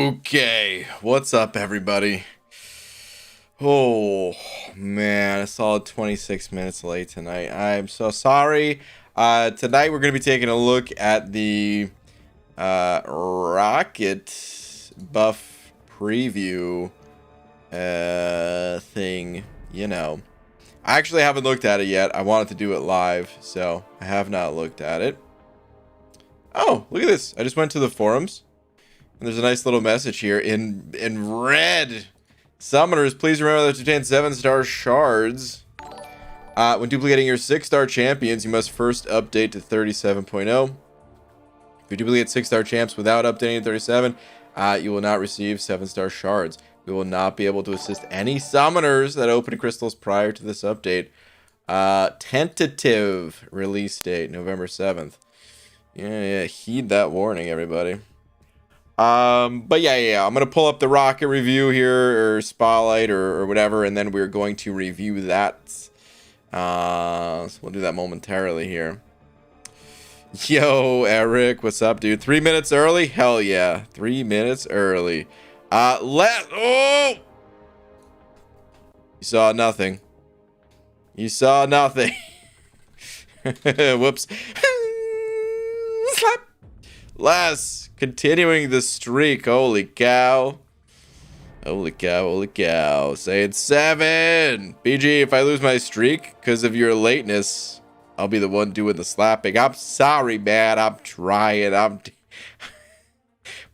Okay, what's up, everybody? Oh man, a solid 26 minutes late tonight. I'm so sorry. Tonight we're gonna be taking a look at the Rocket buff preview thing. You know, I actually haven't looked at it yet. I wanted to do it live, so I have not looked at it. Oh, look at this! I just went to the forums. And there's a nice little message here in red. Summoners, please remember to obtain 7-star shards. When duplicating your 6-star champions, you must first update to 37.0. If you duplicate 6-star champs without updating to 37, you will not receive 7-star shards. We will not be able to assist any summoners that open crystals prior to this update. Tentative release date, November 7th. Yeah, heed that warning, everybody. But yeah, I'm gonna pull up the Rocket review here, or Spotlight, or whatever, and then we're going to review that. So we'll do that momentarily here. Yo, Eric, what's up, dude? 3 minutes early? Hell yeah, 3 minutes early. Oh! You saw nothing. You saw nothing. Whoops. Slap. Les, continuing the streak. Holy cow. Holy cow, holy cow. Saying 7. BG, if I lose my streak because of your lateness, I'll be the one doing the slapping. I'm sorry, man. I'm trying.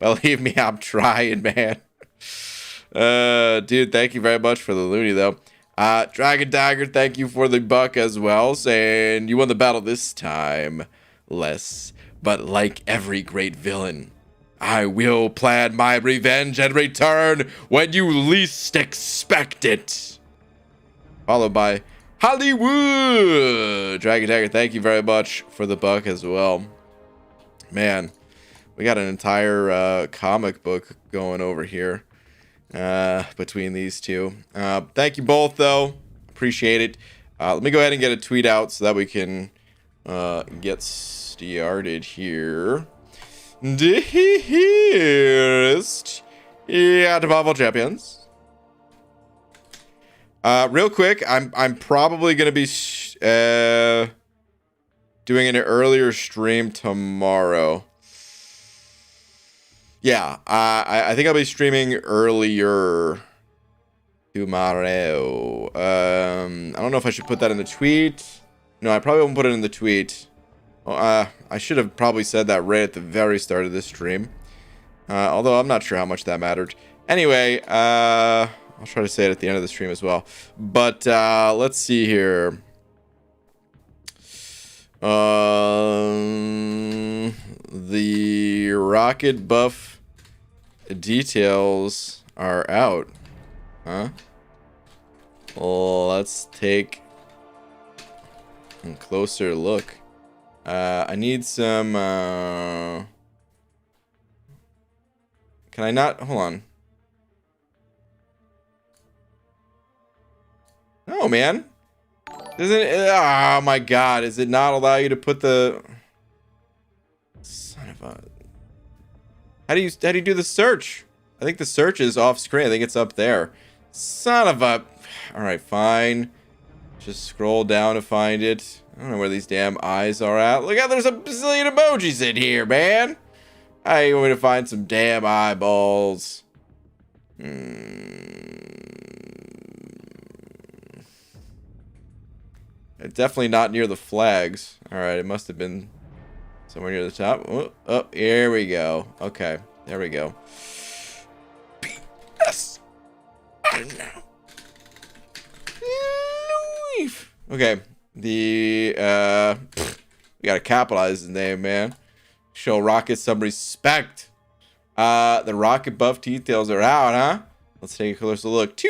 Believe me, I'm trying, man. Dude, thank you very much for the loony, though. Dragon Dagger, thank you for the buck as well. Saying you won the battle this time. Les. But like every great villain, I will plan my revenge and return when you least expect it. Followed by Hollywood. Dragon Dagger, thank you very much for the buck as well. Man, we got an entire comic book going over here between these two. Thank you both, though. Appreciate it. Let me go ahead and get a tweet out so that we can get started here. Dearest Marvel champions. Real quick, I'm probably gonna be doing an earlier stream tomorrow. Yeah, I think I'll be streaming earlier tomorrow. I don't know if I should put that in the tweet. No, I probably won't put it in the tweet. Well, I should have probably said that right at the very start of this stream. Although I'm not sure how much that mattered. Anyway, I'll try to say it at the end of the stream as well. But let's see here. The Rocket buff details are out. Huh? Well, let's take a closer look. I need some, can I not, hold on. No, man. Doesn't it, oh my god, does it not allow you to put the, son of a, how do you do the search? I think the search is off screen. I think it's up there. Son of a, alright, fine. Just scroll down to find it. I don't know where these damn eyes are at. Look out, there's a bazillion emojis in here, man. How you want me to find some damn eyeballs? It's definitely not near the flags. Alright, it must have been somewhere near the top. Oh, here we go. Okay, there we go. BS. I don't know. Okay. We gotta capitalize his name, man. Show Rocket some respect. The Rocket buff details are out, huh? Let's take a closer look.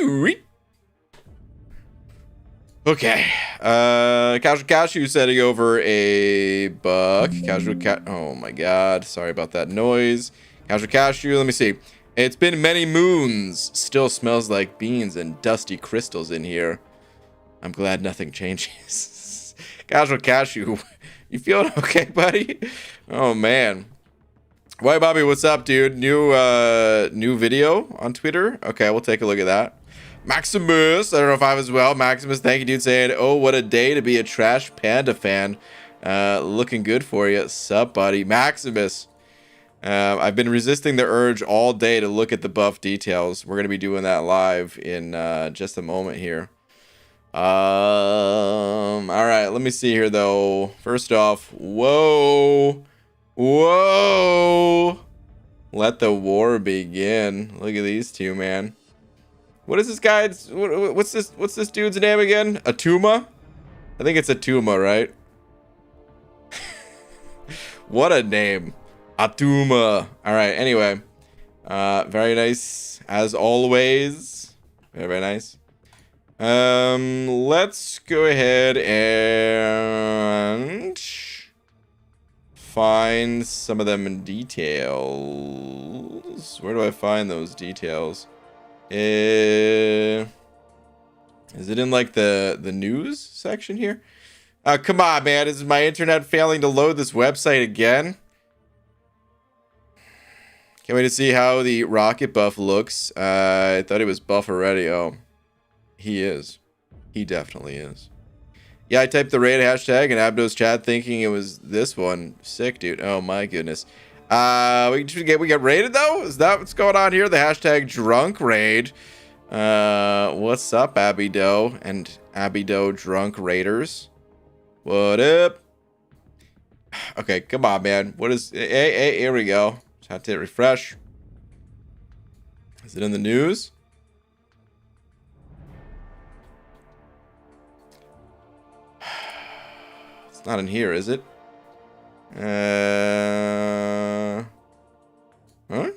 Okay. Casual Cashew setting over a buck. Oh my god. Sorry about that noise. Casual Cashew, let me see. It's been many moons. Still smells like beans and dusty crystals in here. I'm glad nothing changes. Casual Cashew, you feeling okay, buddy? Oh, man. Why, Bobby, what's up, dude? New video on Twitter? Okay, we'll take a look at that. Maximus, I don't know if I have as well. Maximus, thank you, dude, saying, oh, what a day to be a Trash Panda fan. Looking good for you. Sup, buddy? Maximus. I've been resisting the urge all day to look at the buff details. We're going to be doing that live in just a moment here. All right, let me see here, though. First off, whoa. Whoa. Let the war begin. Look at these two, man. What is this guy? What's this dude's name again? Atuma? I think it's Atuma, right? What a name. Atuma. All right, anyway. Very nice, as always. Very, very nice. Let's go ahead and find some of them in details. Where do I find those details? Is it in like the news section here? Come on, man. Is my internet failing to load this website again? Can't wait to see how the rocket buff looks. I thought he was buff already. Oh, he is. He definitely is. Yeah, I typed the raid hashtag in Abdo's chat thinking it was this one. Sick, dude. Oh my goodness. We got raided though? Is that what's going on here? The hashtag drunk raid. What's up, Abido and Abido drunk raiders? What up? Okay, come on, man. What is? Hey, here we go. Just have to hit refresh. Is it in the news? It's not in here, is it? Huh?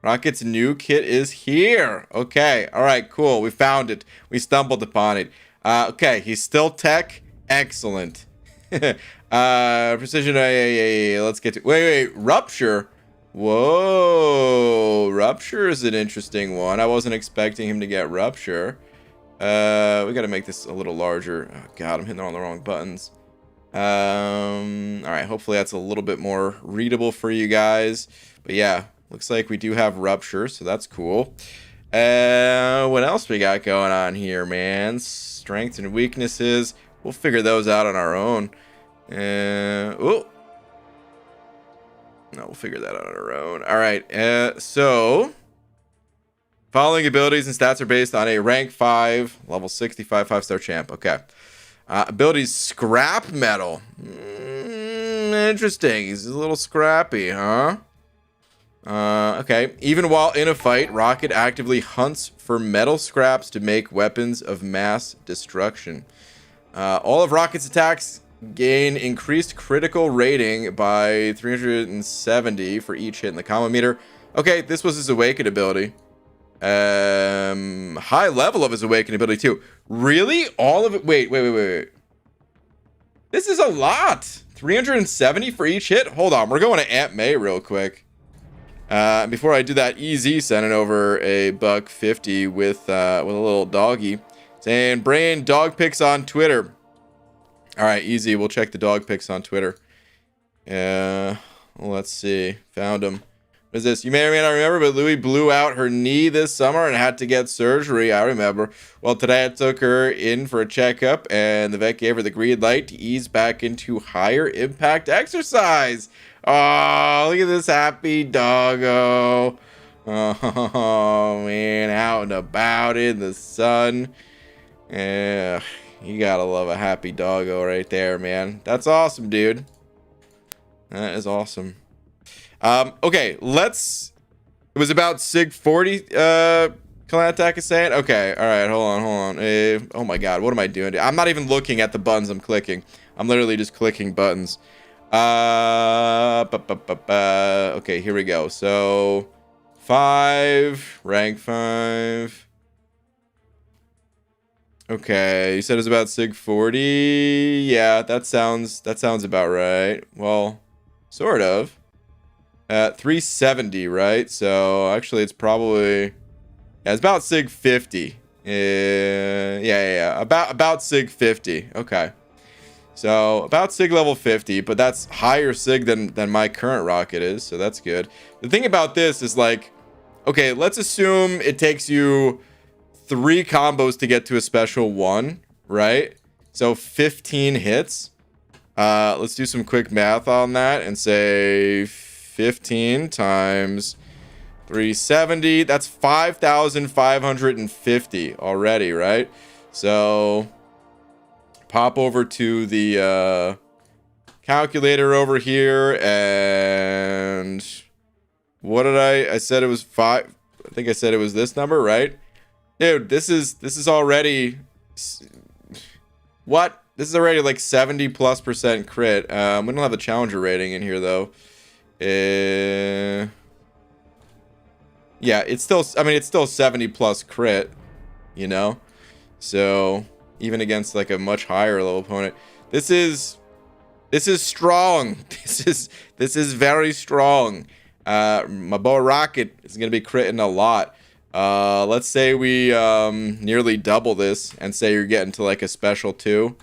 Rocket's new kit is here. Okay. All right, cool. We found it. We stumbled upon it. Okay, he's still tech. Excellent. Precision. Let's get to. Wait. Rupture. Whoa. Rupture is an interesting one. I wasn't expecting him to get rupture. We got to make this a little larger. Oh, God, I'm hitting all the wrong buttons. All right. Hopefully that's a little bit more readable for you guys. But yeah, looks like we do have rupture, so that's cool. What else we got going on here, man? Strengths and weaknesses. We'll figure those out on our own. Oh. No, we'll figure that out on our own. All right. So following abilities and stats are based on a rank 5, level 65, 5-star champ. Okay. Abilities scrap metal. Interesting. He's a little scrappy, huh? Okay. Even while in a fight, Rocket actively hunts for metal scraps to make weapons of mass destruction. All of Rocket's attacks gain increased critical rating by 370 for each hit in the combo meter. Okay, this was his awakened ability. High level of his awakened ability too. Really? All of it? Wait. This is a lot. 370 for each hit? Hold on, we're going to Aunt May real quick. Before I do that, EZ sending over a $1.50 with a little doggy, saying brain dog pics on Twitter. All right, easy. We'll check the dog pics on Twitter. Let's see. Found him. What is this? You may or may not remember, but Louie blew out her knee this summer and had to get surgery. I remember. Well, today I took her in for a checkup, and the vet gave her the green light to ease back into higher impact exercise. Oh, look at this happy doggo. Oh, man. Out and about in the sun. Yeah. You gotta love a happy doggo right there, man. That's awesome, dude. That is awesome. Okay, let's... It was about Sig 40, Kalantak is saying? Okay, alright, hold on. Oh my god, what am I doing? I'm not even looking at the buttons I'm clicking. I'm literally just clicking buttons. Okay, here we go. So, 5, rank 5... Okay, you said it was about Sig 40. Yeah, that sounds about right. Well, sort of. 370, right? So actually, it's probably it's about Sig 50. Yeah. About Sig 50. Okay. So about Sig level 50, but that's higher Sig than my current rocket is, so that's good. The thing about this is like, okay, let's assume it takes you 3 combos to get to a special 1, right? So 15 hits. Let's do some quick math on that and say 15 times 370. That's 5,550 already, right? So pop over to the calculator over here, and what did I said it was 5. I think I said it was this number, right? Dude, this is already what? This is already like 70+% crit. We don't have a challenger rating in here though. Yeah, it's still, I mean, it's still 70+ crit, you know? So even against like a much higher level opponent, this is strong. This is very strong. My bow rocket is gonna be critting a lot. Let's say we nearly double this and say you're getting to like a special 2.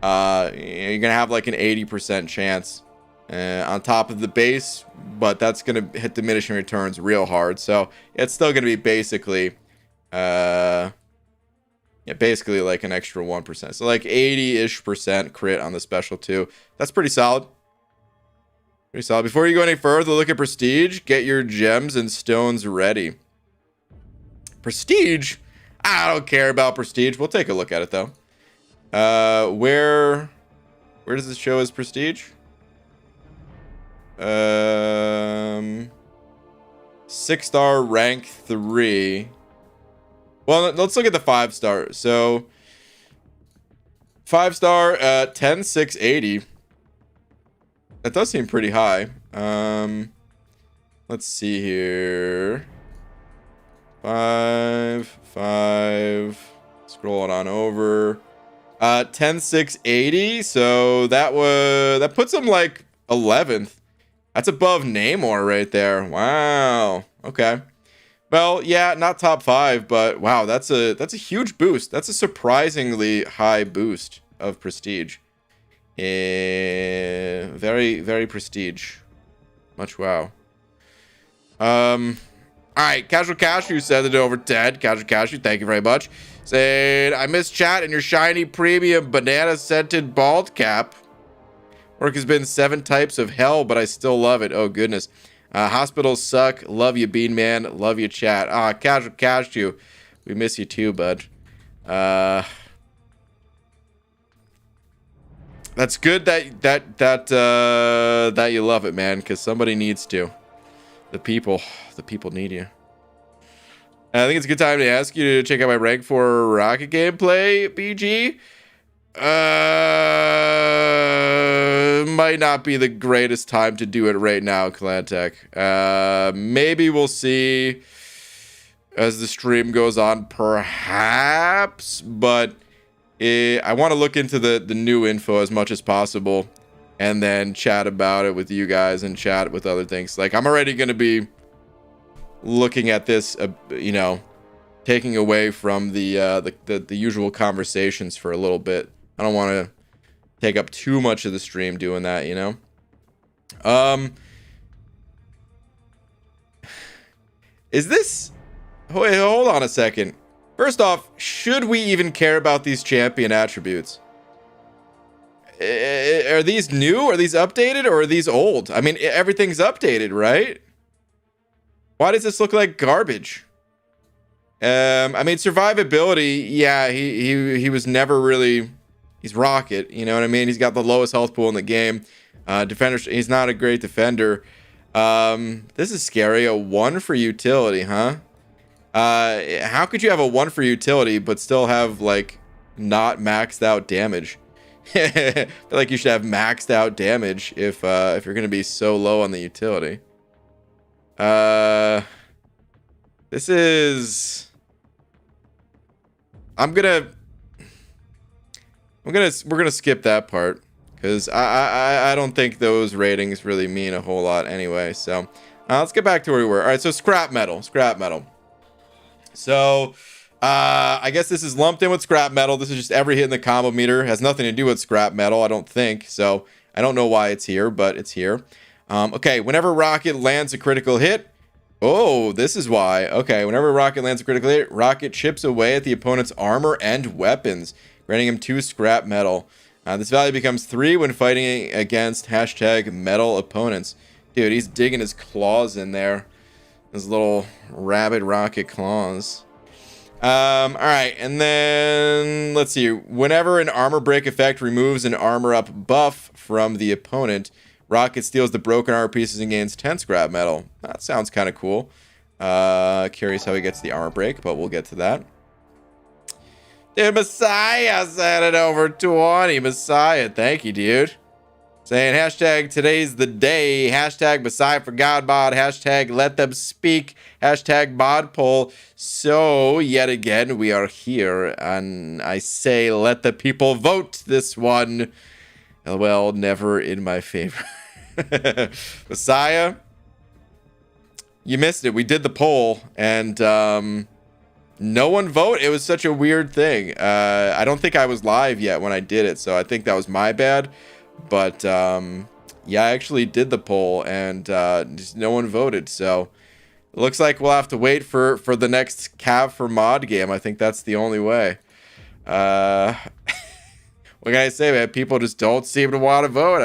You're gonna have like an 80% chance on top of the base, but that's gonna hit diminishing returns real hard. So it's still gonna be basically basically like an extra 1%. So like 80-ish% crit on the special 2. That's pretty solid. Pretty solid. Before you go any further, look at prestige. Get your gems and stones ready. Prestige? I don't care about prestige. We'll take a look at it though. Where does this show as prestige? 6-star rank 3. Well, let's look at the 5-star. So 5-star 10,680. That does seem pretty high. Let's see here. 5. Scrolling on over. 10,680. So that puts him like 11th. That's above Namor right there. Wow. Okay. Well, yeah, not top 5, but wow, that's a huge boost. That's a surprisingly high boost of prestige. Very, very prestige. Much wow. All right, Casual Cashew said it over Ted. Casual Cashew, thank you very much. Said, I miss chat and your shiny premium banana scented bald cap. Work has been 7 types of hell, but I still love it. Oh, goodness. Hospitals suck. Love you, Bean Man. Love you, chat. Casual Cashew. We miss you too, bud. That's good that you love it, man, because somebody needs to. The people need you. I think it's a good time to ask you to check out my rank 4 rocket gameplay, BG. Might not be the greatest time to do it right now, Clan-Tech. Maybe we'll see as the stream goes on, perhaps, but I want to look into the new info as much as possible and then chat about it with you guys and chat with other things. Like, I'm already going to be looking at this, you know, taking away from the usual conversations for a little bit. I don't want to take up too much of the stream doing that, you know. Is this... Wait, hold on a second. First off, should we even care about these champion attributes? Are these new? Are these updated? Or are these old? I mean, everything's updated, right? Why does this look like garbage? I mean, survivability, yeah, he was never really... He's Rocket, you know what I mean? He's got the lowest health pool in the game. Defender, he's not a great defender. This is scary. A 1 for utility, huh? How could you have a 1 for utility but still have, like, not maxed out damage? I feel like you should have maxed out damage if you're gonna be so low on the utility. This is... we're gonna skip that part because I don't think those ratings really mean a whole lot anyway. So let's get back to where we were. All right, so scrap metal. So I guess this is lumped in with scrap metal. This is just every hit in the combo meter. It has nothing to do with scrap metal, I don't think. So I don't know why it's here, but it's here. Okay, whenever Rocket lands a critical hit. Oh, this is why. Okay, whenever Rocket lands a critical hit, Rocket chips away at the opponent's armor and weapons, granting him 2 scrap metal. This value becomes 3 when fighting against hashtag metal opponents. Dude, he's digging his claws in there. His little rabid rocket claws. Alright, and then let's see. Whenever an armor break effect removes an armor up buff from the opponent, Rocket steals the broken armor pieces and gains 10 scrap metal. That sounds kind of cool. Curious how he gets the armor break, but we'll get to that. Dude, Messiah said it over 20. Messiah, thank you, dude. Saying hashtag today's the day. Hashtag Messiah for God mod. Hashtag let them speak. Hashtag mod poll. So, yet again, we are here. And I say let the people vote this one. Well, never in my favor. Messiah, you missed it. We did the poll. And, no one vote. It was such a weird thing. I don't think I was live yet when I did it. So, I think that was my bad. But, yeah, I actually did the poll, and just no one voted, so it looks like we'll have to wait for the next Cav for mod game. I think that's the only way. What can I say, man? People just don't seem to want to vote,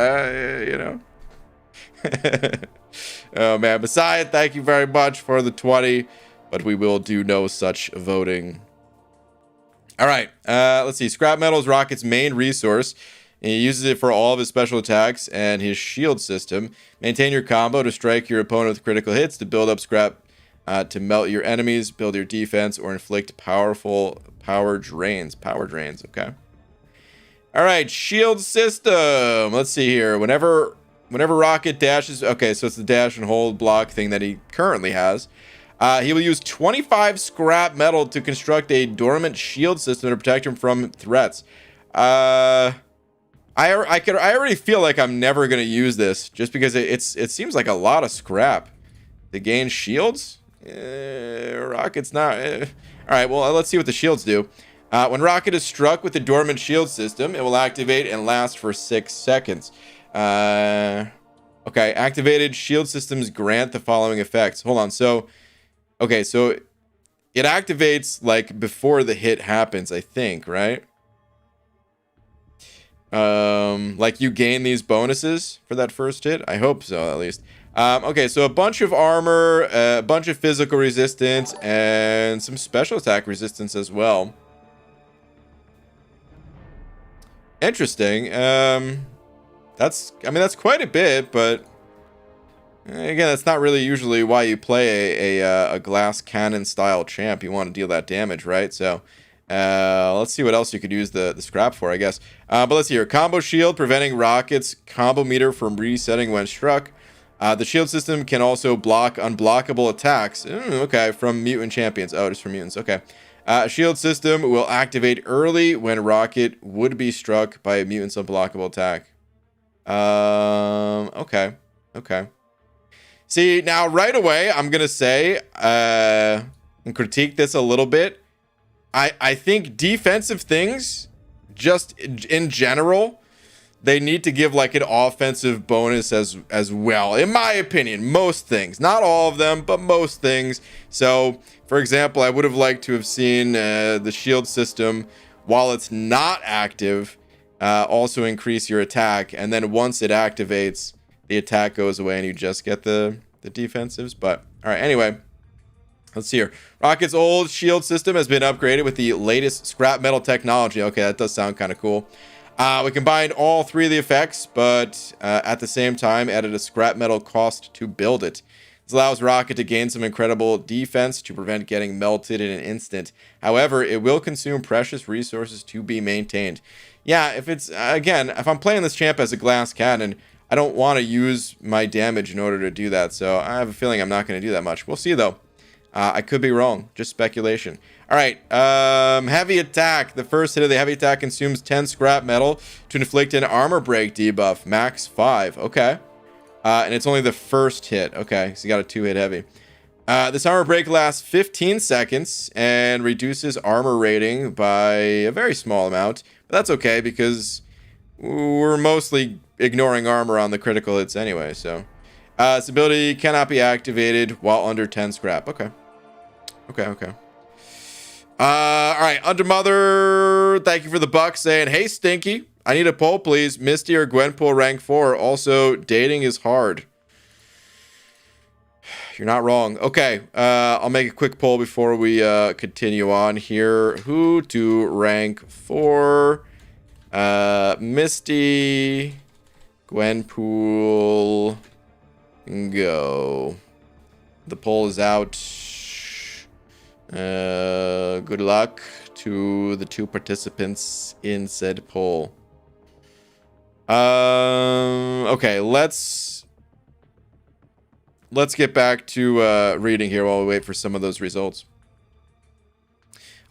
you know? Oh, man. Messiah, thank you very much for the 20, but we will do no such voting. All right, let's see. Scrap metal is Rocket's main resource. And he uses it for all of his special attacks and his shield system. Maintain your combo to strike your opponent with critical hits, to build up scrap, to melt your enemies, build your defense, or inflict powerful power drains. Power drains, okay. All right, shield system. Let's see here. Whenever Rocket dashes, okay, so it's the dash and hold block thing that he currently has. He will use 25 scrap metal to construct a dormant shield system to protect him from threats. I already feel like I'm never gonna use this just because it seems like a lot of scrap to gain shields. Rocket's not. All right, well, let's see what the shields do. When Rocket is struck with the dormant shield system, it will activate and last for 6 seconds. Okay, activated shield systems grant the following effects. Hold on, so okay, so it activates like before the hit happens, I think, right? Like you gain these bonuses for that first hit. I hope so, at least. Okay, so a bunch of armor, a bunch of physical resistance, and some special attack resistance as well. Interesting. That's quite a bit, but again, that's not really usually why you play a glass cannon style champ. You want to deal that damage, right? So let's see what else you could use the scrap for, I guess. But let's see here. Combo shield, preventing Rocket's combo meter from resetting when struck. The shield system can also block unblockable attacks. Okay, from mutant champions. Oh, just from mutants. Okay. Shield system will activate early when Rocket would be struck by a mutant's unblockable attack. Okay. See, now right away, I'm going to say, and critique this a little bit. I think defensive things, just in general, they need to give like an offensive bonus as well. In my opinion, most things, not all of them, but most things. So, for example, I would have liked to have seen the shield system, while it's not active, also increase your attack. And then once it activates, the attack goes away and you just get the defensives. But all right, anyway. Let's see here. Rocket's old shield system has been upgraded with the latest scrap metal technology. Okay, that does sound kind of cool. We combined all 3 of the effects, but at the same time added a scrap metal cost to build it. This allows Rocket to gain some incredible defense to prevent getting melted in an instant. However, it will consume precious resources to be maintained. Yeah, if it's, again, if I'm playing this champ as a glass cannon, I don't want to use my damage in order to do that. So I have a feeling I'm not going to do that much. We'll see, though. I could be wrong. Just speculation. All right. Heavy attack. The first hit of the heavy attack consumes 10 scrap metal to inflict an armor break debuff. Max 5. Okay. And it's only the first hit. Okay. So you got a 2-hit heavy. This armor break lasts 15 seconds and reduces armor rating by a very small amount. But that's okay because we're mostly ignoring armor on the critical hits anyway. So this ability cannot be activated while under 10 scrap. Okay. Okay. All right. Undermother, thank you for the buck saying, hey, Stinky, I need a poll, please. Misty or Gwenpool rank 4. Also, dating is hard. You're not wrong. Okay, I'll make a quick poll before we continue on here. Who to rank 4? Misty, Gwenpool, go. The poll is out. Good luck to the 2 participants in said poll. Okay, let's get back to reading here while we wait for some of those results.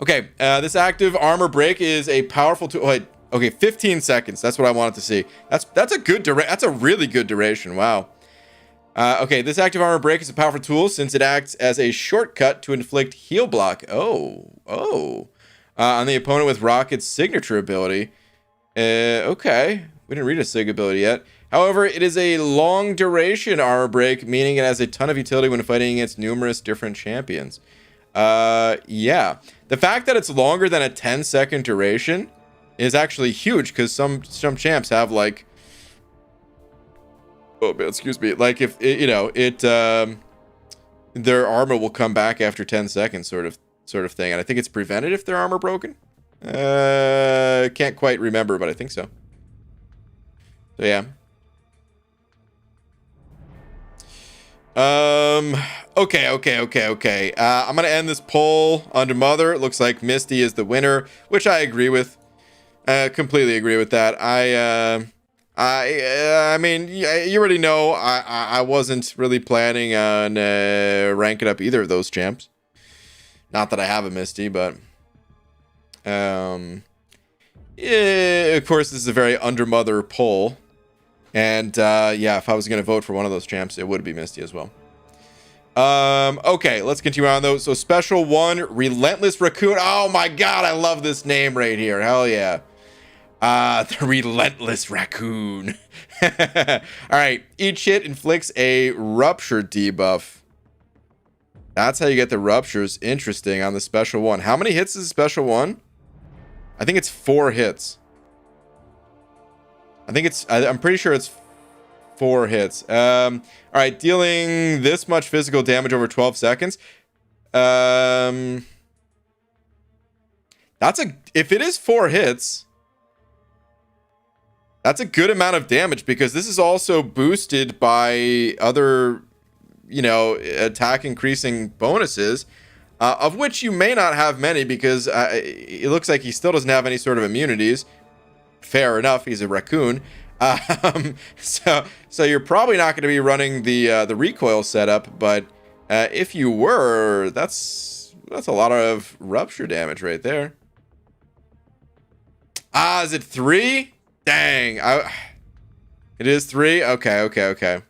Okay, this active armor break is a powerful tool. Okay, 15 seconds. That's what I wanted to see. That's a good that's a really good duration. Wow. Okay, this active armor break is a powerful tool since it acts as a shortcut to inflict heal block. On the opponent with Rocket's signature ability. Okay, we didn't read a sig ability yet. However, it is a long duration armor break, meaning it has a ton of utility when fighting against numerous different champions. Yeah. The fact that it's longer than a 10-second duration is actually huge because some champs have like, oh man, excuse me, like if it, you know it, their armor will come back after 10 seconds, sort of thing, and I think it's prevented if their armor broken. Can't quite remember, but I think so. So yeah. Okay. I'm gonna end this poll under Mother. It looks like Misty is the winner, which I agree with. Completely agree with that. I mean, you already know I wasn't really planning on ranking up either of those champs. Not that I have a Misty, but yeah, of course this is a very under Mother poll. And yeah, if I was going to vote for one of those champs, it would be Misty as well. Okay, let's continue on though. So special 1, Relentless Raccoon. Oh my god, I love this name right here. Hell yeah. The Relentless Raccoon. All right, each hit inflicts a rupture debuff. That's how you get the ruptures. Interesting on the special 1. How many hits is special 1? I think it's 4 hits. I'm pretty sure it's 4 hits. All right, dealing this much physical damage over 12 seconds. If it is 4 hits, that's a good amount of damage because this is also boosted by other, attack increasing bonuses, of which you may not have many because it looks like he still doesn't have any sort of immunities. Fair enough, he's a raccoon. So you're probably not going to be running the recoil setup, but if you were, that's a lot of rupture damage right there. Is it 3? Dang, it is 3. Okay.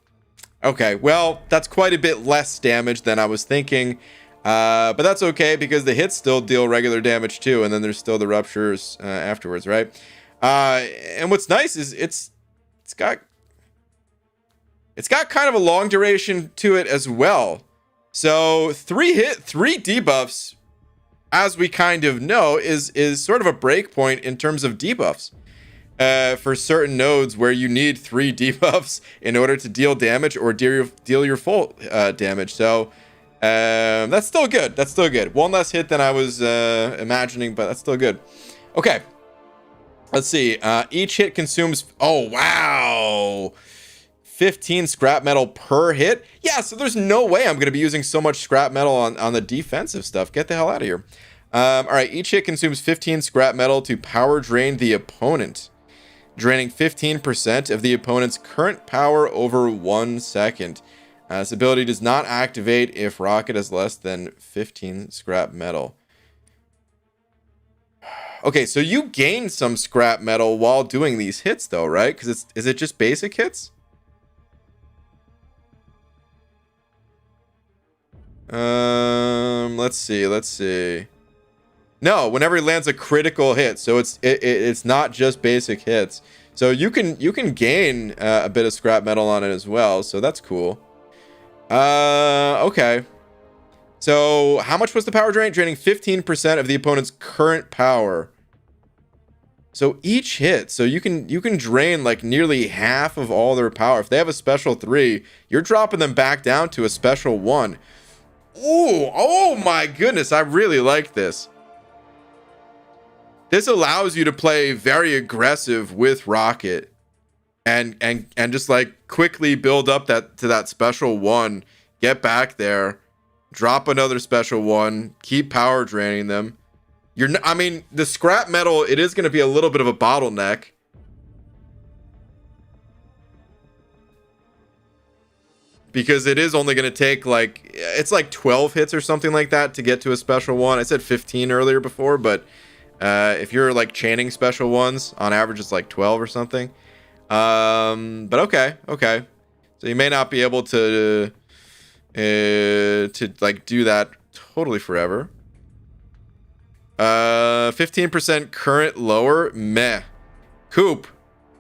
Well, that's quite a bit less damage than I was thinking. But that's okay because the hits still deal regular damage too, and then there's still the ruptures afterwards, right? And what's nice is it's got kind of a long duration to it as well. So 3 debuffs, as we kind of know, is sort of a break point in terms of debuffs. For certain nodes where you need 3 debuffs in order to deal damage or deal your full damage. So that's still good. One less hit than I was imagining, but that's still good. Okay. Let's see. Each hit consumes... Oh, wow. 15 scrap metal per hit? Yeah, so there's no way I'm going to be using so much scrap metal on the defensive stuff. Get the hell out of here. All right, each hit consumes 15 scrap metal to power drain the opponent, draining 15% of the opponent's current power over 1 second. This ability does not activate if Rocket has less than 15 scrap metal. Okay, so you gain some scrap metal while doing these hits, though, right? Because is it just basic hits? Let's see. No, whenever he lands a critical hit, so it's not just basic hits. So you can gain a bit of scrap metal on it as well. So that's cool. Okay. So how much was the power drain? Draining 15% of the opponent's current power. So each hit, so you can drain like nearly half of all their power. If they have a special 3, you're dropping them back down to a special 1. Ooh, oh my goodness, I really like this. This allows you to play very aggressive with Rocket and just like quickly build up to that special 1, get back there, drop another special 1, keep power draining them. I mean, the scrap metal, it is going to be a little bit of a bottleneck. Because it is only going to take like, it's like 12 hits or something like that to get to a special 1. I said 15 earlier before, but if you're like chaining special 1s, on average it's like 12 or something. But okay. So you may not be able to like do that totally forever. 15% current lower, meh. Coop,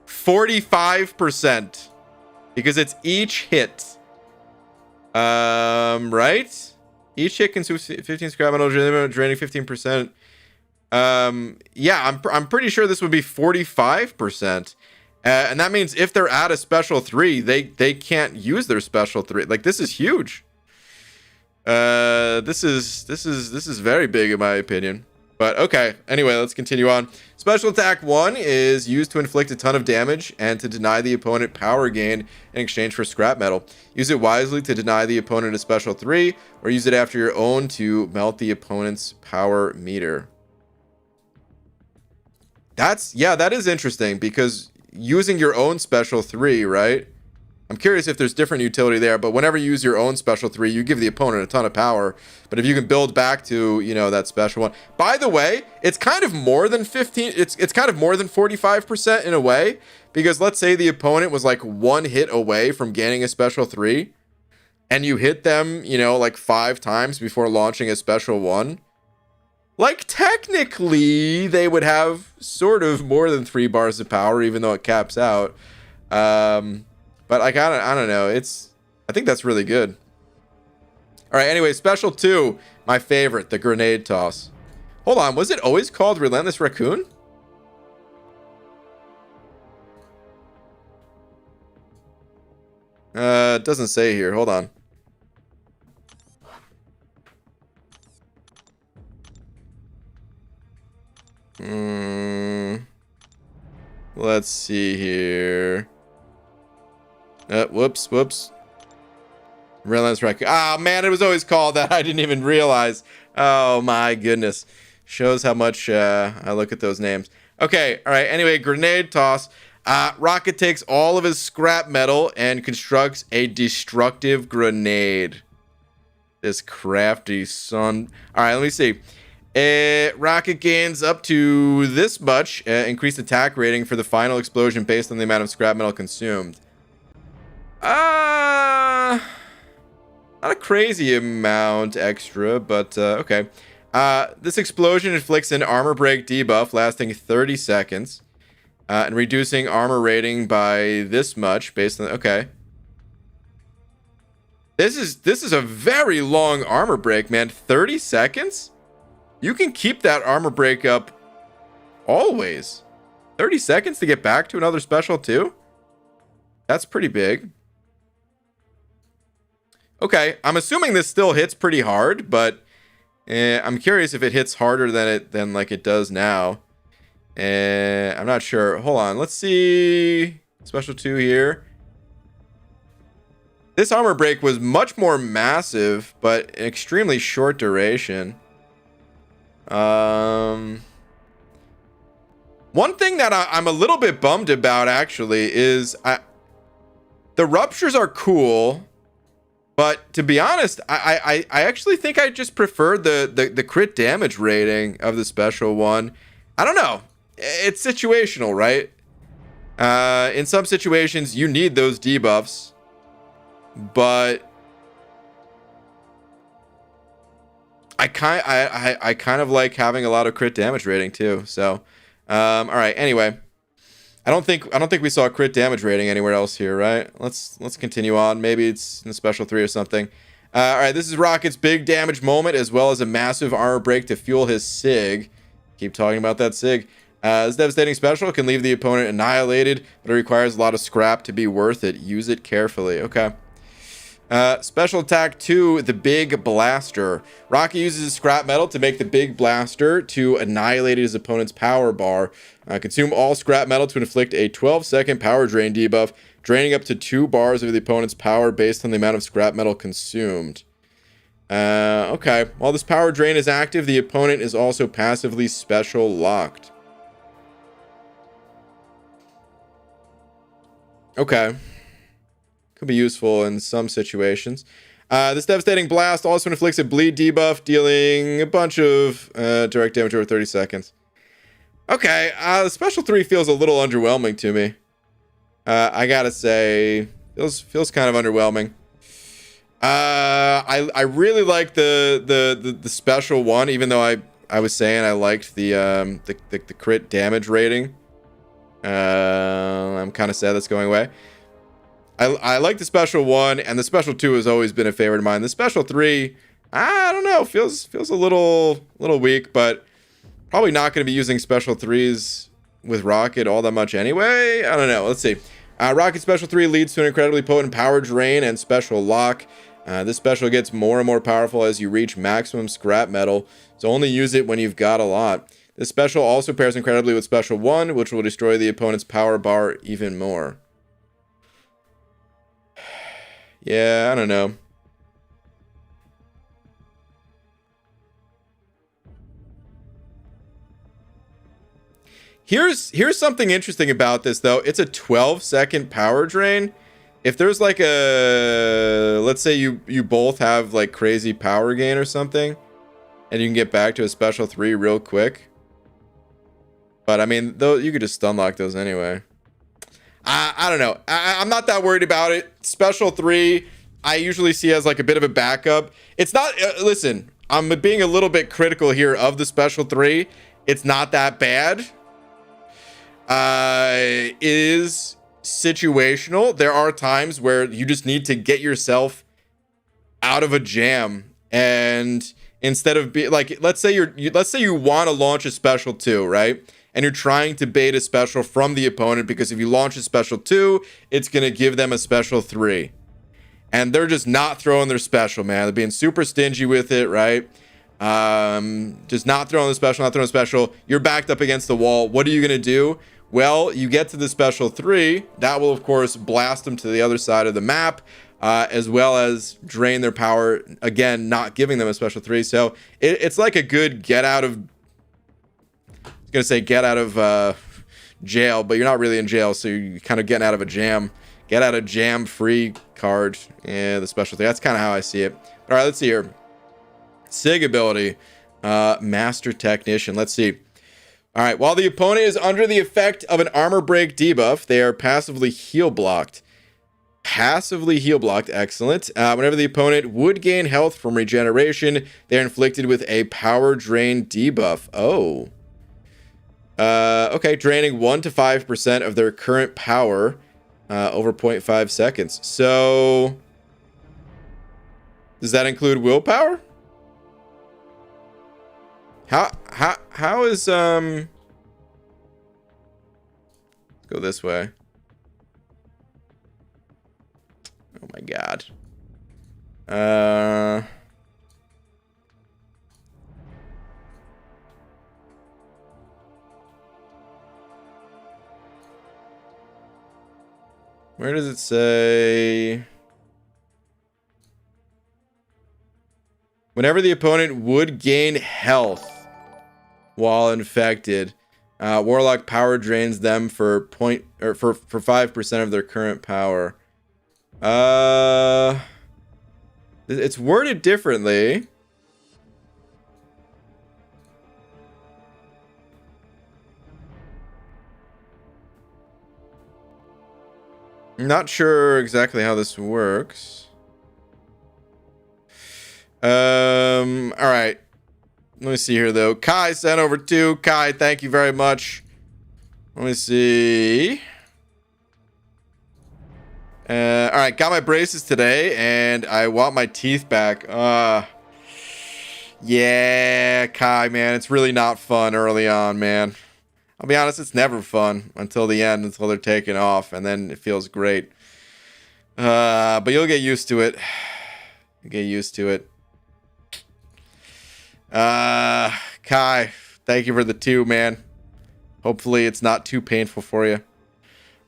45%, because it's each hit. Right? Each hit consumes 15 scrap metal, draining 15%. Yeah, I'm pretty sure this would be 45%. And that means if they're at a special 3, they can't use their special 3. Like, this is huge. This is very big in my opinion. But okay, anyway, let's continue on. Special attack 1 is used to inflict a ton of damage and to deny the opponent power gain in exchange for scrap metal. Use it wisely to deny the opponent a special 3, or use it after your own to melt the opponent's power meter. That is interesting, because using your own special 3, right? I'm curious if there's different utility there, but whenever you use your own special 3, you give the opponent a ton of power. But if you can build back to, that special 1. By the way, it's kind of more than 15. It's kind of more than 45% in a way, because let's say the opponent was like 1 hit away from gaining a special 3, and you hit them, like 5 times before launching a special 1. Like, technically, they would have sort of more than 3 bars of power, even though it caps out. But like, I don't know. I think that's really good. All right. Anyway, special 2, my favorite, the grenade toss. Hold on. Was it always called Relentless Raccoon? It doesn't say here. Hold on. Let's see here. Whoops. Relentless Raccoon. Ah, man, it was always called that. I didn't even realize. Oh, my goodness. Shows how much I look at those names. Okay, all right. Anyway, grenade toss. Rocket takes all of his scrap metal and constructs a destructive grenade. This crafty son. All right, let me see. Rocket gains up to this much increased attack rating for the final explosion based on the amount of scrap metal consumed. Not a crazy amount extra, but okay. This explosion inflicts an armor break debuff lasting 30 seconds and reducing armor rating by this much based on... Okay. This is a very long armor break, man. 30 seconds? You can keep that armor break up always. 30 seconds to get back to another special too? That's pretty big. Okay, I'm assuming this still hits pretty hard, but I'm curious if it hits harder than like it does now. I'm not sure. Hold on, let's see. Special 2 here. This armor break was much more massive, but extremely short duration. One thing that I'm a little bit bummed about actually is the ruptures are cool. But to be honest, I actually think I just prefer the crit damage rating of the special 1. I don't know. It's situational, right? In some situations, you need those debuffs. But I kind of like having a lot of crit damage rating too. So, all right. Anyway, I don't think we saw crit damage rating anywhere else here, right? Let's continue on. Maybe it's in special 3 or something. All right, this is Rocket's big damage moment, as well as a massive armor break to fuel his Sig. Keep talking about that Sig. This devastating special can leave the opponent annihilated, but it requires a lot of scrap to be worth it. Use it carefully. Okay. Special attack 2, the Big Blaster. Rocky uses his scrap metal to make the Big Blaster to annihilate his opponent's power bar. Consume all scrap metal to inflict a 12-second power drain debuff, draining up to 2 bars of the opponent's power based on the amount of scrap metal consumed. Okay. While this power drain is active, the opponent is also passively special locked. Okay. Could be useful in some situations. This devastating blast also inflicts a bleed debuff, dealing a bunch of direct damage over 30 seconds. Okay, the special 3 feels a little underwhelming to me. I gotta say, feels kind of underwhelming. I really like the special 1, even though I was saying I liked the crit damage rating. I'm kind of sad that's going away. I like the special 1, and the special 2 has always been a favorite of mine. The special 3, I don't know, feels a little weak, but probably not going to be using special 3s with Rocket all that much anyway. I don't know. Let's see. Rocket special 3 leads to an incredibly potent power drain and special lock. This special gets more and more powerful as you reach maximum scrap metal, so only use it when you've got a lot. This special also pairs incredibly with special 1, which will destroy the opponent's power bar even more. Yeah, I don't know. Here's something interesting about this though. It's a 12-second power drain. If there's like let's say you both have like crazy power gain or something, and you can get back to a special 3 real quick. But I mean, though, you could just stun lock those anyway. I don't know. I'm not that worried about it. Special 3, I usually see as like a bit of a backup. It's not, listen, I'm being a little bit critical here of the special 3. It's not that bad. It is situational. There are times where you just need to get yourself out of a jam, and instead of like, let's say you want to launch a special 2, right? And you're trying to bait a special from the opponent, because if you launch a special 2, it's going to give them a special 3. And they're just not throwing their special, man. They're being super stingy with it, right? Just not throwing the special, not throwing the special. You're backed up against the wall. What are you going to do? Well, you get to the special 3. That will, of course, blast them to the other side of the map, as well as drain their power. Again, not giving them a special 3. So it's like a good get out of jail, but you're not really in jail, so you're kind of getting out of a jam. Get out of jam free card. Yeah, the special thing. That's kind of how I see it. All right, let's see here. Sig ability. Master Technician. Let's see. All right, while the opponent is under the effect of an armor break debuff, they are passively heal blocked. Passively heal blocked. Excellent. Whenever the opponent would gain health from regeneration, they're inflicted with a power drain debuff. Oh. Okay, draining 1 to 5% of their current power over 0.5 seconds. So, does that include willpower? How is let's go this way. Oh my god. Where does it say? Whenever the opponent would gain health while infected, Warlock power drains them for 5% of their current power. It's worded differently. I'm not sure exactly how this works. All right. Let me see here, though. Kai sent over 2. Kai, thank you very much. Let me see. All right, got my braces today, and I want my teeth back. Yeah, Kai, man, it's really not fun early on, man. I'll be honest, it's never fun until the end, until they're taken off, and then it feels great. But you'll get used to it. You get used to it. Kai, thank you for the 2, man. Hopefully it's not too painful for you.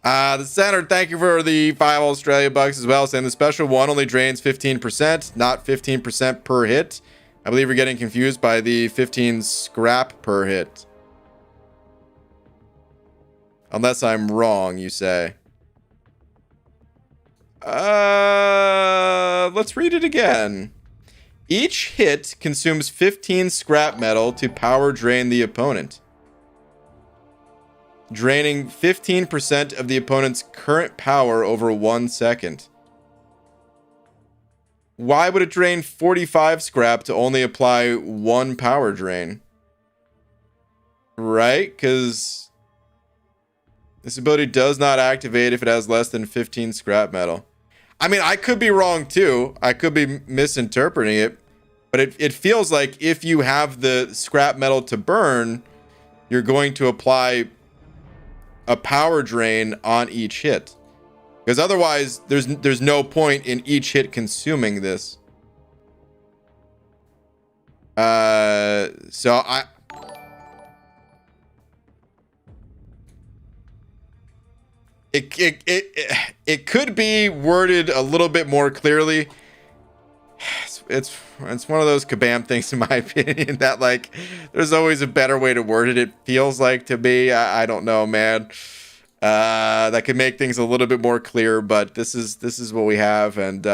The center, thank you for the 5 Australia bucks as well, saying the special one only drains 15%, not 15% per hit. I believe you're getting confused by the 15 scrap per hit. Unless I'm wrong, you say. Let's read it again. Each hit consumes 15 scrap metal to power drain the opponent, draining 15% of the opponent's current power over 1 second. Why would it drain 45 scrap to only apply 1 power drain? Right? Because this ability does not activate if it has less than 15 scrap metal. I mean, I could be wrong too. I could be misinterpreting it. But it feels like if you have the scrap metal to burn, you're going to apply a power drain on each hit, because otherwise there's no point in each hit consuming this. So it could be worded a little bit more clearly. It's one of those kabam things, in my opinion, that like there's always a better way to word it. It feels like to me. I don't know, man. That could make things a little bit more clear, but this is what we have, and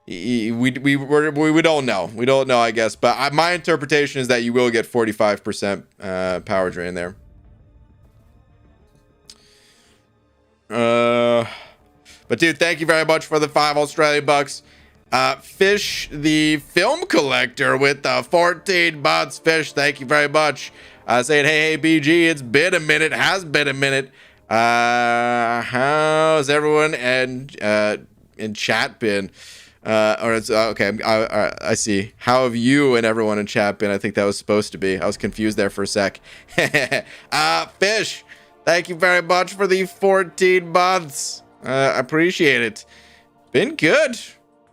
we don't know. We don't know, I guess. But my interpretation is that you will get 45% power drain there. But dude, thank you very much for the 5 Australia bucks. Fish the film collector with the 14 months. Fish, thank you very much. Saying, hey, BG, it's been a minute. Has been a minute. How's everyone and in chat been? Or it's okay. I see. How have you and everyone in chat been? I think that was supposed to be. I was confused there for a sec. Fish, thank you very much for the 14 months. Appreciate it. Been good.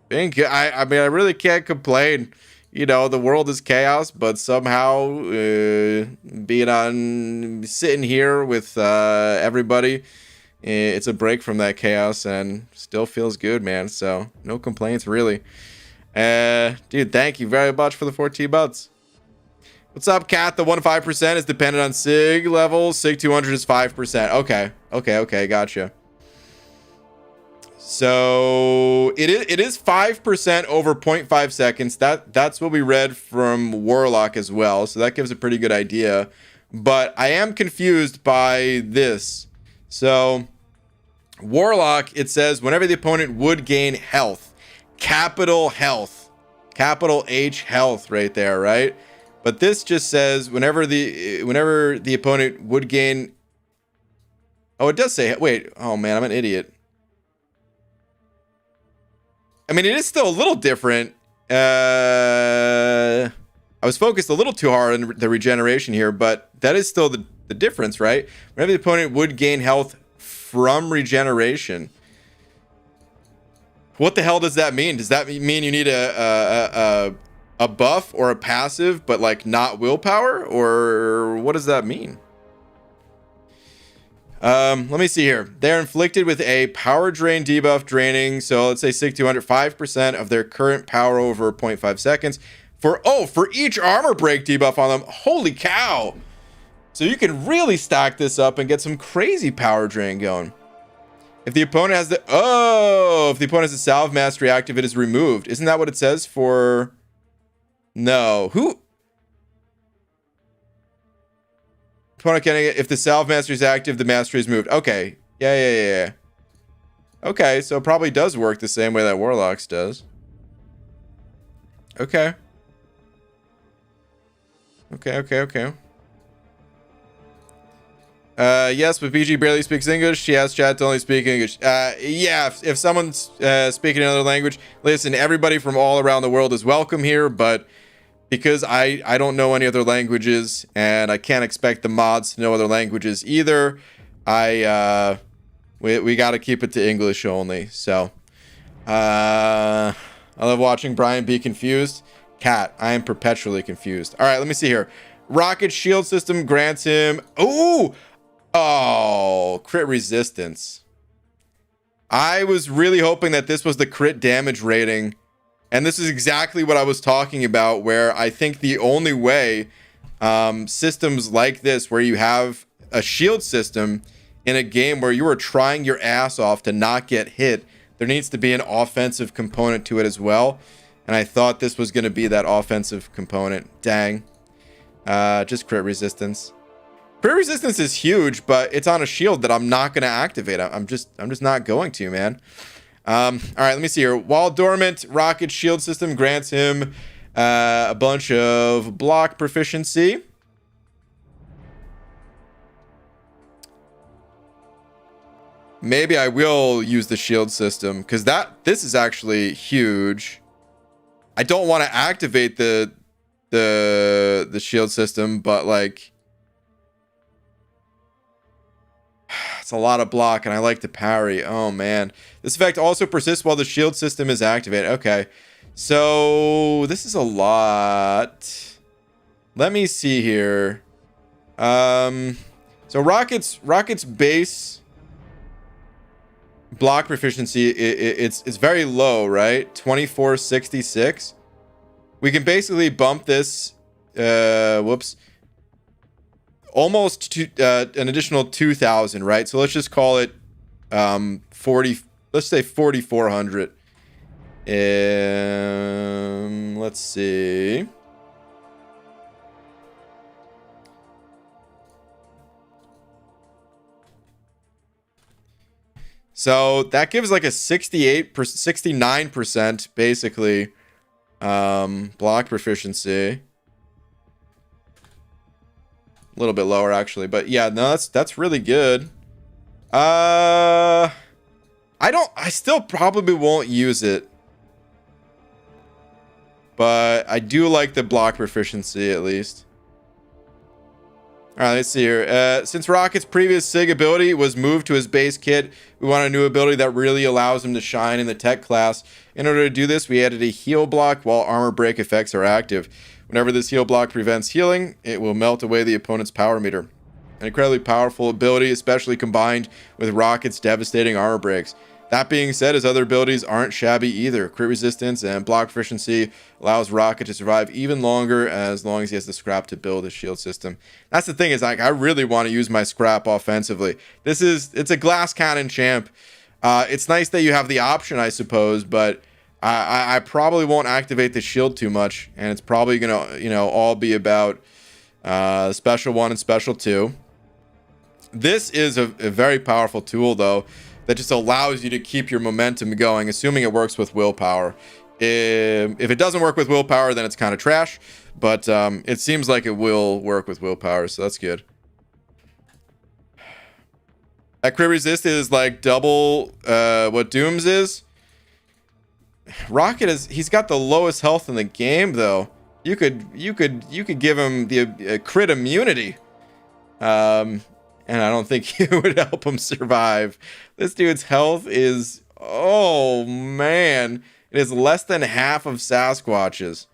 Been good. I mean, I really can't complain. You know, the world is chaos, but somehow sitting here with everybody, it's a break from that chaos and still feels good, man. So no complaints, really. Dude, thank you very much for the 14 months. What's up, Kat? The 1-5% is dependent on SIG levels. SIG 200 is 5%. Okay, gotcha. So it is 5% over 0.5 seconds. That's what we read from Warlock as well. So that gives a pretty good idea. But I am confused by this. So Warlock, it says whenever the opponent would gain health, capital H health right there, right? But this just says whenever the opponent would gain. Oh, it does say. Wait. Oh man, I'm an idiot. I mean, it is still a little different. I was focused a little too hard on the regeneration here, but that is still the difference, right? Whenever the opponent would gain health from regeneration. What the hell does that mean? Does that mean you need a buff or a passive, but like not willpower? Or what does that mean? Let me see here. They're inflicted with a power drain debuff draining. So let's say SIG 200, 5% of their current power over 0.5 seconds. For each armor break debuff on them. Holy cow. So you can really stack this up and get some crazy power drain going. If the opponent has the salve mastery active, it is removed. Isn't that what it says for? No. If the salve mastery is active, the mastery is moved. Okay. Yeah. Okay, so it probably does work the same way that Warlock's does. Okay. Okay. Yes, but BG barely speaks English. She asked chat to only speak English. Yeah, if someone's speaking another language, listen, everybody from all around the world is welcome here, but because I don't know any other languages, and I can't expect the mods to know other languages either, we got to keep it to English only. So, I love watching Brian be confused. Cat, I am perpetually confused. All right, let me see here. Rocket shield system grants him... Oh, crit resistance. I was really hoping that this was the crit damage rating. And this is exactly what I was talking about, where I think the only way systems like this, where you have a shield system in a game where you are trying your ass off to not get hit, there needs to be an offensive component to it as well. And I thought this was going to be that offensive component. Dang. Just crit resistance. Crit resistance is huge, but it's on a shield that I'm not going to activate. I'm just not going to, man. All right, let me see here. While dormant, rocket shield system grants him a bunch of block proficiency. Maybe I will use the shield system because this is actually huge. I don't want to activate the shield system, but like it's a lot of block, and I like to parry. Oh man, this effect also persists while the shield system is activated. Okay, so this is a lot. Let me see here. So Rocket's base block proficiency, it's very low, right? 2466. We can basically bump this almost to an additional 2,000, right? So let's just call it 40, let's say 4,400. Let's see. So that gives like a 69% basically block proficiency. A little bit lower actually, but yeah, no, that's really good. I still probably won't use it, but I do like the block proficiency at least. All right, let's see here. Since Rocket's previous SIG ability was moved to his base kit, we want a new ability that really allows him to shine in the tech class. In order to do this, we added a heal block while armor break effects are active. Whenever this heal block prevents healing, it will melt away the opponent's power meter. An incredibly powerful ability, especially combined with Rocket's devastating armor breaks. That being said, his other abilities aren't shabby either. Crit resistance and block proficiency allows Rocket to survive even longer as long as he has the scrap to build his shield system. That's the thing, is like I really want to use my scrap offensively. It's a glass cannon champ. It's nice that you have the option, I suppose, but I probably won't activate the shield too much, and it's probably gonna all be about special 1 and special 2. This is a very powerful tool though, that just allows you to keep your momentum going, assuming it works with willpower. If it doesn't work with willpower, then it's kind of trash, but it seems like it will work with willpower, so that's good. That crit resist is like double what Doom's is. Rocket he's got the lowest health in the game though. You could give him the crit immunity. And I don't think it would help him survive. This dude's health is, oh man, it is less than half of Sasquatch's.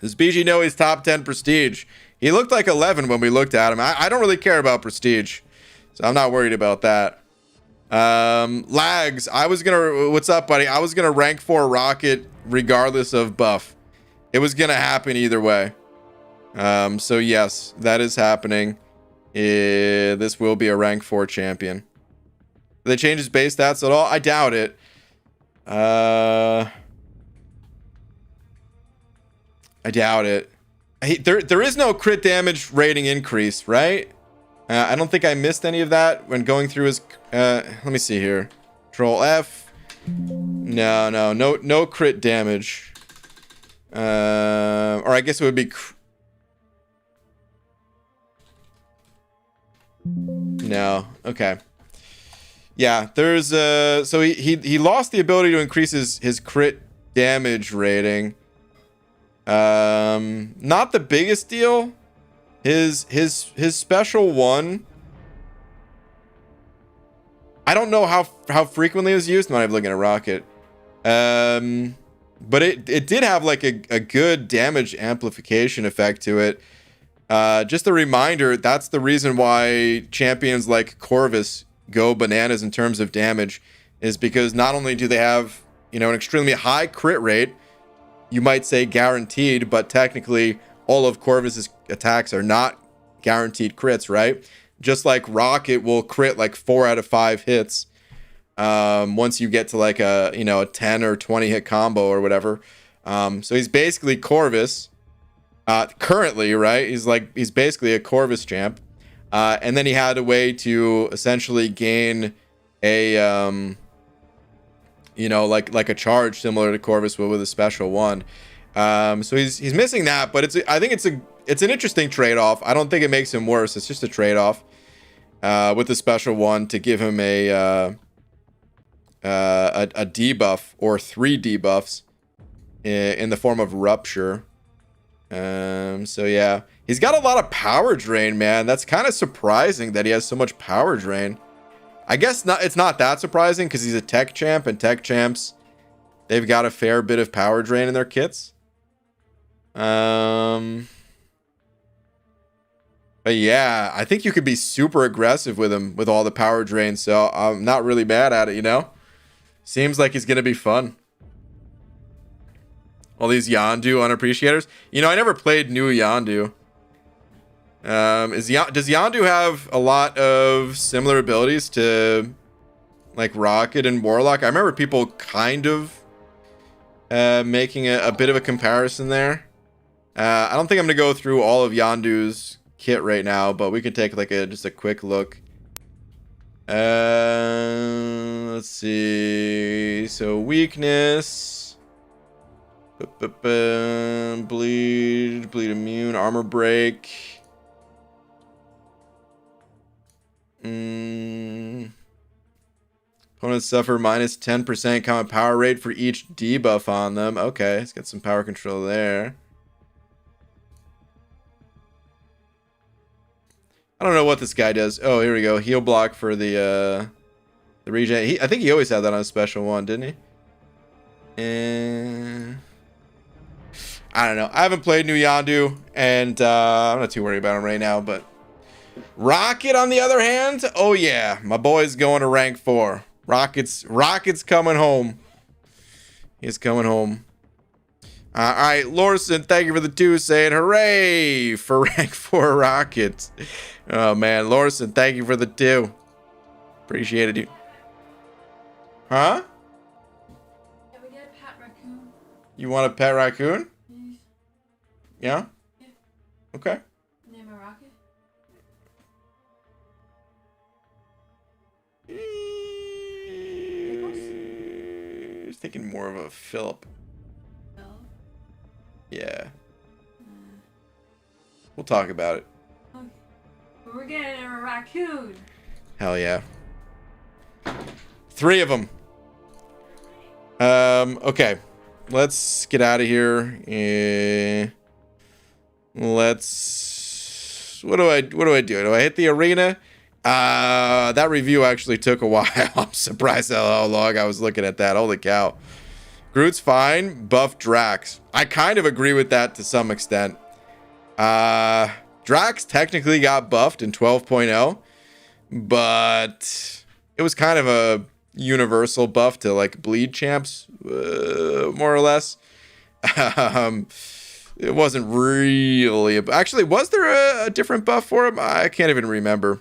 Does BG know he's top 10 prestige? He looked like 11 when we looked at him. I don't really care about prestige, so I'm not worried about that. Lags, what's up, buddy? I was gonna rank 4 Rocket regardless of buff. It was gonna happen either way. So yes, that is happening. This will be a rank 4 champion. Did they change his base stats at all? I doubt it. I doubt it. There is no crit damage rating increase, right? I don't think I missed any of that when going through his... let me see here. Control F. No crit damage. Or I guess it would be... No. Okay. Yeah, there's so he lost the ability to increase his crit damage rating. Not the biggest deal. His special one, I don't know how frequently it was used. I'm not even looking at Rocket. But it did have like a good damage amplification effect to it. Just a reminder, that's the reason why champions like Corvus go bananas in terms of damage, is because not only do they have, you know, an extremely high crit rate, you might say guaranteed, but technically all of Corvus's attacks are not guaranteed crits, right? Just like Rocket will crit like 4 out of 5 hits. Once you get to like a, you know, a 10 or 20 hit combo or whatever. So he's basically Corvus, currently, right? He's basically a Corvus champ. And then he had a way to essentially gain a, you know, like a charge similar to Corvus with a special one. So he's missing that, but I think it's an interesting trade-off. I don't think it makes him worse. It's just a trade-off with the special one to give him a debuff or 3 debuffs in the form of Rupture. So yeah, he's got a lot of power drain, man. That's kind of surprising that he has so much power drain. I guess not. It's not that surprising because he's a tech champ, and tech champs, they've got a fair bit of power drain in their kits. But yeah, I think you could be super aggressive with him with all the power drain. So I'm not really mad at it, you know? Seems like he's going to be fun. All these Yondu unappreciators. You know, I never played new Yondu. Does Yondu have a lot of similar abilities to like Rocket and Warlock? I remember people kind of making a bit of a comparison there. I don't think I'm going to go through all of Yondu's kit right now, but we can take like just a quick look. Let's see. So weakness. Bleed immune, armor break. Opponents suffer minus 10% common power rate for each debuff on them. Okay, let's get some power control there. I don't know what this guy does. Oh, here we go. Heal block for the regen. I think he always had that on a special one, didn't he? And I don't know. I haven't played new Yondu, and I'm not too worried about him right now. But Rocket, on the other hand, oh yeah, my boy's going to rank 4. Rocket's coming home. He's coming home. All right, Lorson, thank you for the 2, saying hooray for rank 4 Rockets. Oh man, Lorson, thank you for the 2. Appreciate it. Huh? Can we get a pet raccoon? You want a pet raccoon? Yes. Yeah? Yeah. Okay. Name a Rocket? Thinking more of a Philip. No. Yeah. We'll talk about it. Okay. But we're getting a raccoon. Hell yeah. 3 of them. Okay. Let's get out of here. Let's... What do I do? Do I hit the arena? That review actually took a while. I'm surprised how long I was looking at that. Holy cow. Groot's fine. Buff Drax. I kind of agree with that to some extent. Drax technically got buffed in 12.0, but it was kind of a universal buff to like bleed champs, more or less. It wasn't really... Actually, was there a different buff for him? I can't even remember.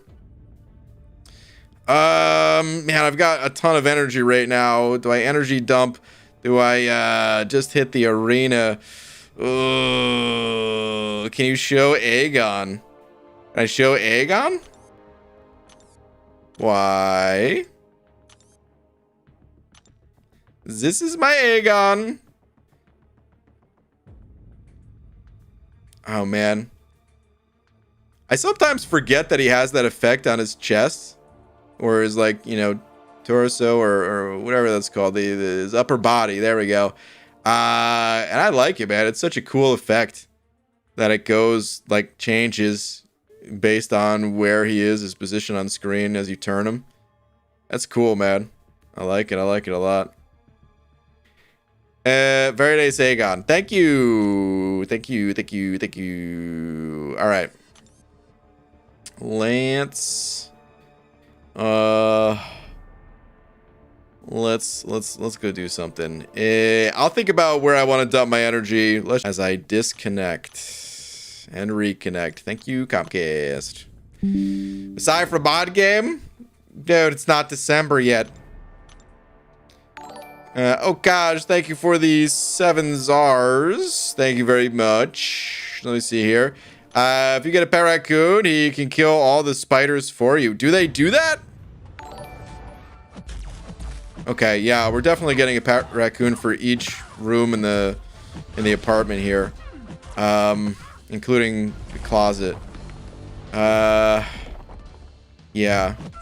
Man, I've got a ton of energy right now. Do I energy dump? Do I just hit the arena? Can you show Aegon? Can I show Aegon? Why? This is my Aegon. Oh, man. I sometimes forget that he has that effect on his chest. Or his, like, you know, torso or whatever that's called. His upper body. There we go. And I like it, man. It's such a cool effect that it goes, like, changes based on where he is, his position on screen as you turn him. That's cool, man. I like it. I like it a lot. Very nice, Aegon. Thank you. Thank you. Thank you. Thank you. All right. Lance. Let's go do something. I'll think about where I want to dump my energy as I disconnect and reconnect. Thank you, Comcast. Aside from mod game, dude, it's not December yet. Oh gosh, thank you for the 7 czars. Thank you very much. Let me see here. If you get a pet raccoon, he can kill all the spiders for you. Do they do that? Okay, yeah, we're definitely getting a pet raccoon for each room in the apartment here, including the closet. Yeah,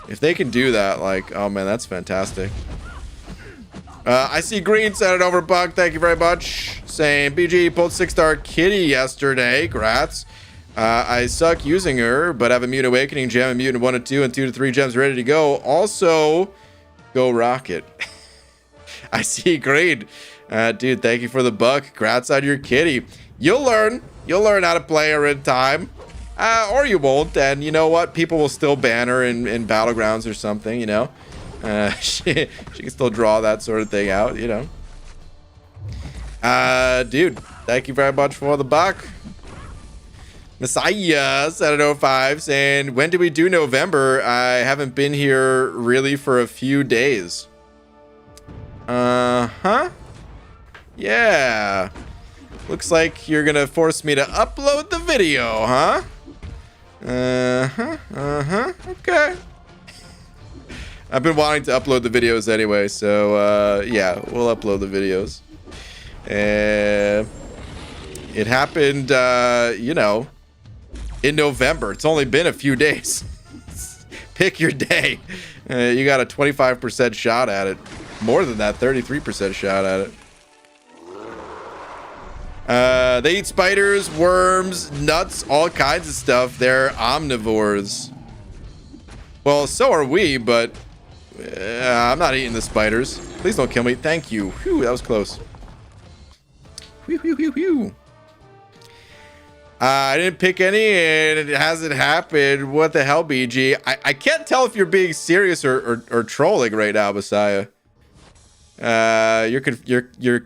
if they can do that, like, oh man, that's fantastic. I see green, sent it over, Buck. Thank you very much. Saying BG pulled 6-star kitty yesterday. Grats. I suck using her, but have a Mutant Awakening gem, a Mutant 1 to 2, and 2 to 3 gems ready to go. Also, go Rocket. I see green. Dude, thank you for the buck. Grats on your kitty. You'll learn. You'll learn how to play her in time. Or you won't. And you know what? People will still ban her in Battlegrounds or something, you know. She can still draw that sort of thing out, you know. Dude, thank you very much for the buck. Messiah 705 saying, when do we do November? I haven't been here really for a few days. Huh? Yeah. Looks like you're gonna force me to upload the video, huh? Okay. I've been wanting to upload the videos anyway, so yeah, we'll upload the videos. It happened, you know, in November. It's only been a few days. Pick your day. You got a 25% shot at it. More than that, 33% shot at it. They eat spiders, worms, nuts, all kinds of stuff. They're omnivores. Well, so are we, but I'm not eating the spiders. Please don't kill me. Thank you. Whew, that was close. Whew, whew, whew, whew. I didn't pick any, and it hasn't happened. What the hell, BG? I can't tell if you're being serious or trolling right now, Messiah. You're